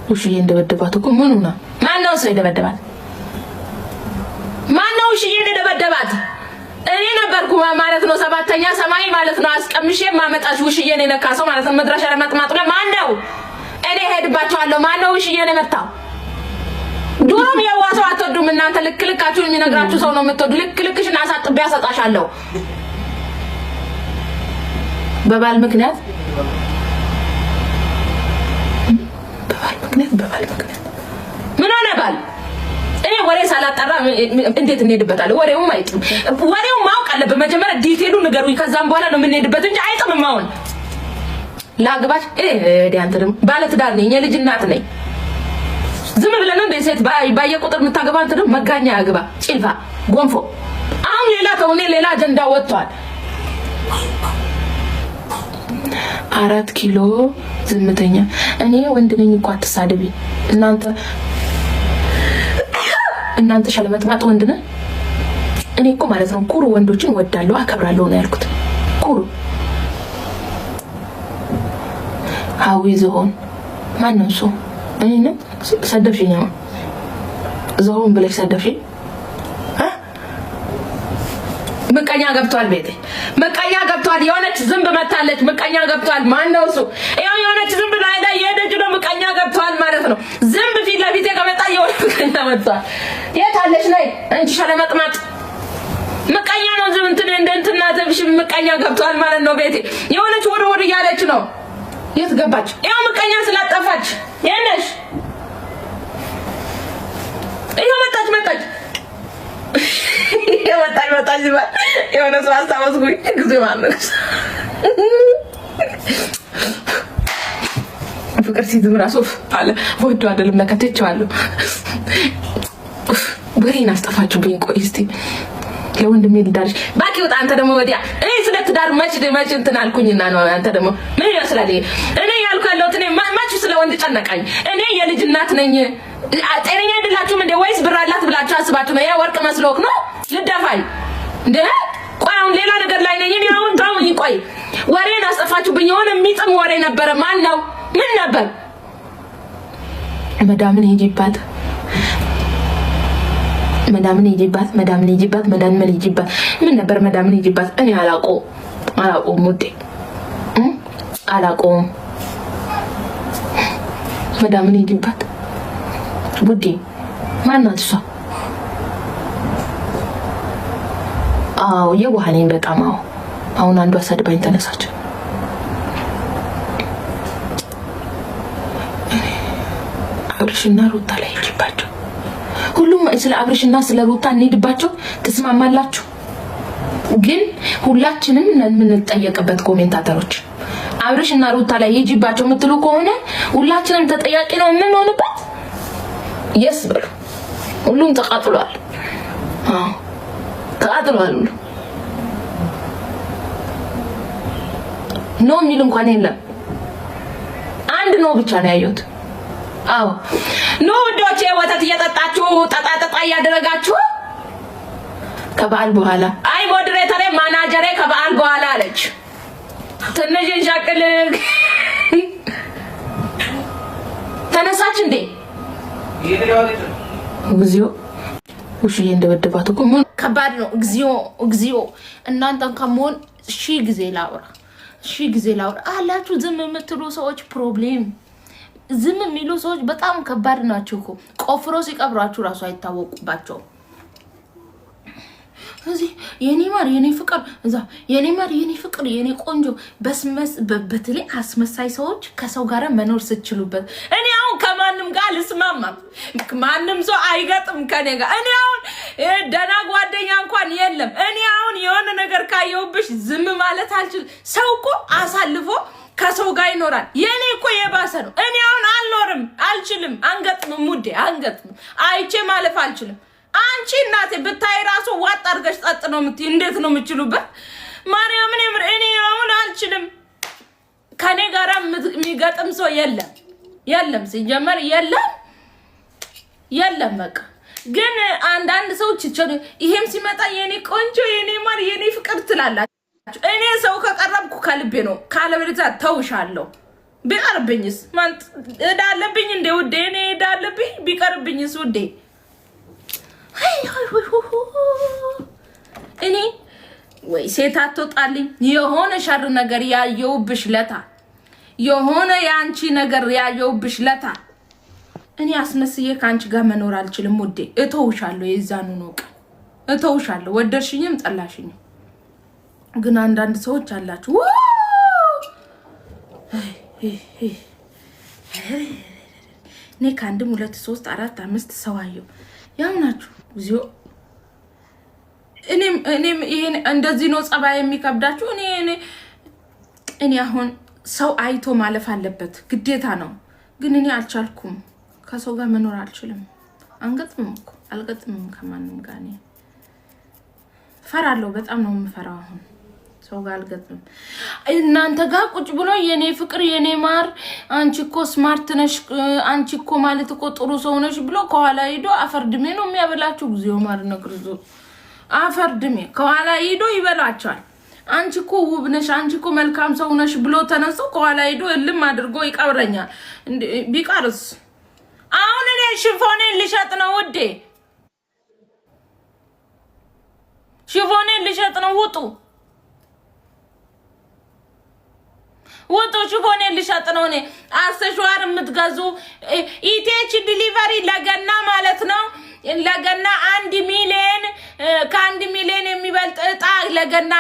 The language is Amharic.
ውሽዬ እንደበደባት እኮ ምኑና ማነው ሰው የደበደባት? ማነው ውሽዬ እንደበደባት? እኔ ነበርኩ ማለት ነው። ሰባተኛ ሰማይ ማለት ነው። አስቀምሼ ማመጣሽ ውሽዬ ነው የነካሰው ማለት ነው። መድረሻ ለማጥማጥ ነው። ማነው? እኔ ሄድባቸዋለሁ። ማነው ውሽዬ ነው የመታው? ዱሮም የዋሰው አትወዱም እናንተ። ልክ ልካችሁን የሚነግራችሁ ሰው ነው የምትወዱ። ልክ ልክሽን አሳጥቤ አሰጣሻለሁ። በባል ምክንያት ምን ሆነ ባል? እኔ ወሬ ሳላጣራ እንዴት እንሄድበታለን? ወሬውም አይጥም። ወሬው ማወቅ አለበት መጀመሪያ። ዲቴሉ ንገሩኝ፣ ከዛም በኋላ ነው የምንሄድበት እንጂ አይጥምም። አሁን ላግባሽ አንተ ደግሞ ባለ ትዳር ነኝ፣ የልጅ እናት ነኝ። ዝም ብለን እንደ ሴት ባየ ቁጥር የምታገባ አንተ ደግሞ መጋኛ ያግባ ጭልፋ ጎንፎ። አሁን ሌላ ተውኔ ሌላ አጀንዳ ወጥቷል። 4 ኪሎ ዝምተኛ። እኔ ወንድ ነኝ እኮ አትሳደቢ እናንተ ሸለመጥማጥ ወንድ ነህ። እኔ እኮ ማለት ነው ኩሩ ወንዶችን ወዳለሁ አከብራለሁ ነው ያልኩት። ኩሩ ሀዊ ዝሆን ማነው እሱ? እኔ ነው ሰደብሽኝ። ዝሆን ብለሽ ሰደብሽኝ። ምቀኛ ገብቷል ቤቴ፣ ምቀኛ ገብቷል። የሆነች ዝንብ መታለች፣ ምቀኛ ገብቷል። ማን ነው እሱ? ይሄው የሆነች ዝንብ ላይ የሄደች ነው፣ ምቀኛ ገብቷል ማለት ነው። ዝንብ ፊት ለፊት ከመጣ የሆነ ምቀኛ መጣ። የት አለች ላይ እንጂ ሸለመጥማጥ ምቀኛ ነው። ዝም እንትና ተብሽ ምቀኛ ገብቷል ማለት ነው ቤቴ። የሆነች ወር እያለች ነው። የት ገባች? ይሄው ምቀኛ ስላጠፋች የነሽ ይሄው መጣች ይወጣ ይባል የሆነ ሰው አስታወስኩኝ። እግዚኦ ማነሽ ፍቅር ሲዝም ራሱ አለ ወዶ አይደለም ለከተቻለሁ። ወሬን አስጠፋችሁብኝ። ቆይ እስቲ ለወንድሜ ልዳርሽ ባቂ ወጣ። አንተ ደግሞ ወዲያ እኔ ስለ ትዳር መች እንትን አልኩኝና ነው። አንተ ደግሞ ምን ይመስላል? እኔ ያልኩት እኔ ማች ስለ ወንድ ጨነቃኝ። እኔ የልጅ እናት ነኝ። ጤነኛ አይደላችሁም እንዴ? ወይስ ብር አላት ብላችሁ አስባችሁ ነው? ያ ወርቅ መስሎክ ነው ልደፋኝ እንዴ? ቆይ አሁን ሌላ ነገር ላይ ነኝ እኔ። አሁን ታውኝ ቆይ ወሬን አስጠፋችሁብኝ። የሆነ የሚጥም ወሬ ነበረ። ማን ነው? ምን ነበር? መዳምን ሄጂባት ምን ነበር? መዳምን ሄጂባት እኔ አላውቀውም ሙዴ አላውቀውም። መዳምን ሄጂባት ውዴ ማናት እሷ? አዎ የዋህኔ በጣም አሁን አንዷ ሰድባኝ ተነሳች። አብርሽና ሩታ ላይ ሄጂባቸው። ሁሉም ስለ አብርሽና ስለ ሩታ እንሄድባቸው። ተስማማላችሁ? ግን ሁላችንም የምንጠየቅበት ኮሜንታተሮች አብርሽና ሩታ ላይ ሄጂባቸው የምትሉ ከሆነ ሁላችንም ተጠያቂ ነው የምንሆንበት። የስ በሉ። ሁሉም ተቃጥሏል። ተቃጥሏል። ኖ የሚል እንኳን የለም። አንድ ነው ብቻ ነው ያየሁት። አዎ ኖ ወዶቼ ወተት እየጠጣችሁ ጠጣ እያደረጋችሁ ከበዓል በኋላ አይ ሞዴሬተሬ ማናጀሬ ከበዓል በኋላ አለች። ትንሽ እንሻቅል ተነሳች እንዴ? እግዚኦ ውሽዬ እንደበደባት እኮ ምን ከባድ ነው። እግዚኦ እናንተን ከመሆን ሺህ ጊዜ ላውራ አላችሁ። ዝም የምትሉ ሰዎች ፕሮብሌም። ዝም የሚሉ ሰዎች በጣም ከባድ ናቸው እኮ። ቆፍሮ ሲቀብራችሁ ራሱ አይታወቁባቸው። እዚህ የኔ ማር የኔ ፍቅር እዛ የኔ ማር የኔ ፍቅር የኔ ቆንጆ በተለይ አስመሳይ ሰዎች ከሰው ጋር መኖር ስችሉበት። እኔ አሁን ከማንም ጋር ልስማማም። ማንም ሰው አይገጥም ከኔ ጋር። እኔ አሁን ደና ጓደኛ እንኳን የለም። እኔ አሁን የሆነ ነገር ካየውብሽ ዝም ማለት አልችል። ሰው እኮ አሳልፎ ከሰው ጋር ይኖራል። የኔ እኮ የባሰ ነው። እኔ አሁን አልችልም። አንገጥም ሙዴ አንገጥም። አይቼ ማለፍ አልችልም። አንቺ እናቴ ብታይ ራሱ ዋጥ አድርገሽ ጸጥ ነው የምትይ። እንዴት ነው የምችሉበት? ማርያምን እኔ አሁን አልችልም። ከኔ ጋር የሚገጥም ሰው የለም ሲጀመር የለም በቃ። ግን አንዳንድ ሰዎች ይሄም ሲመጣ የኔ ቆንጆ የኔ ማር የኔ ፍቅር ትላላችሁ። እኔ ሰው ከቀረብኩ ከልቤ ነው። ካለበለዚያ ተውሻለሁ። ቢቀርብኝስ ማን እዳለብኝ እንደ ውዴ እኔ እዳለብኝ ቢቀርብኝስ ውዴ እኔ ወይ ሴት አትወጣልኝ የሆነ ሸር ነገር ያየውብሽ ለታ የሆነ ያንቺ ነገር ያየውብሽ ለታ እኔ አስመስዬ ካንቺ ጋር መኖር አልችልም ውዴ እተውሻለሁ የዛኑ ነው እተውሻለሁ ወደርሽኝም ጠላሽኝም ግን አንዳንድ ሰዎች አላችሁ እኔ ካንድም 2 3 4 5 ሰው አየሁ ያው ናችሁ ዚዮ እኔም ይሄን እንደዚህ ነው ጸባይ የሚከብዳችሁ እኔ አሁን ሰው አይቶ ማለፍ አለበት ግዴታ ነው ግን እኔ አልቻልኩም ከሰው ጋር መኖር አልችልም አልገጥምም ከማንም ጋር እኔ ፈራለሁ በጣም ነው የምፈራው አሁን ሰው ጋር አልገጥምም እናንተ ጋር ቁጭ ብሎ የኔ ፍቅር የኔ ማር አንቺ እኮ ስማርት ነሽ አንቺ እኮ ማለት እኮ ጥሩ ሰው ነሽ ብሎ ከኋላ ሄዶ አፈርድሜ ነው የሚያበላችሁ ግዚኦ ማር ነግርዞ አፈርድሜ ከኋላ ሄዶ ይበላቻል አንቺ እኮ ውብ ነሽ አንቺ እኮ መልካም ሰው ነሽ ብሎ ተነስቶ ከኋላ ሄዶ እልም አድርጎ ይቀብረኛል ቢቀርስ አሁን እኔ ሽፎኔን ልሸጥ ነው ውዴ ሽፎኔን ልሸጥ ነው ውጡ ሽፎኔን ልሸጥ ነው እኔ አስተሽዋር የምትገዙ ኢቴች ዲሊቨሪ ለገና ማለት ነው ለገና 1 ሚሊዮን ከ1 ሚሊዮን የሚበልጥ እጣ ለገና